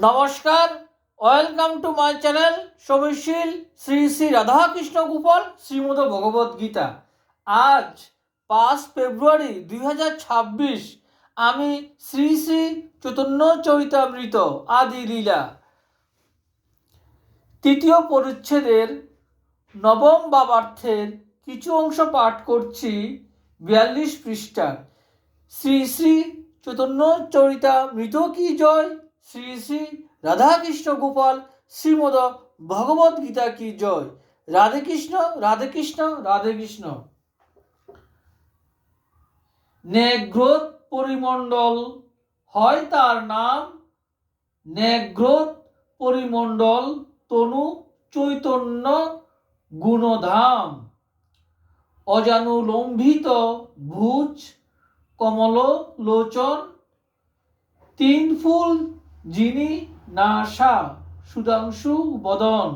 নমস্কার, welcome to my channel সমীশীল শ্রী শ্রী রাধাকৃষ্ণ গোপাল শ্রীমদ ভগবত গীতা। আজ 5 ফেব্রুয়ারি 2026। আমি শ্রী শ্রী চৈতন্য চরিতামৃত আদি লীলা তৃতীয় পরিচ্ছেদের নবম বাবার্থের কিছু অংশ পাঠ করছি। 42 পৃষ্ঠা। শ্রী শ্রী চৈতন্য চরিতামৃত কি জয়, শ্রী শ্রী রাধাকৃষ্ণ গোপাল শ্রীমদ ভগবত গীতা কি জয়। রাধে কৃষ্ণ, রাধে কৃষ্ণ, রাধে কৃষ্ণ। নেগ্রোত পরিমণ্ডল হয় তার নাম, নেগ্রোত পরিমণ্ডল তনু চৈতন্য গুণধাম। অজানুলম্বিত ভুজ কমল লোচন, তিন ফুল যিনি নাসা সুধাংশু বদন।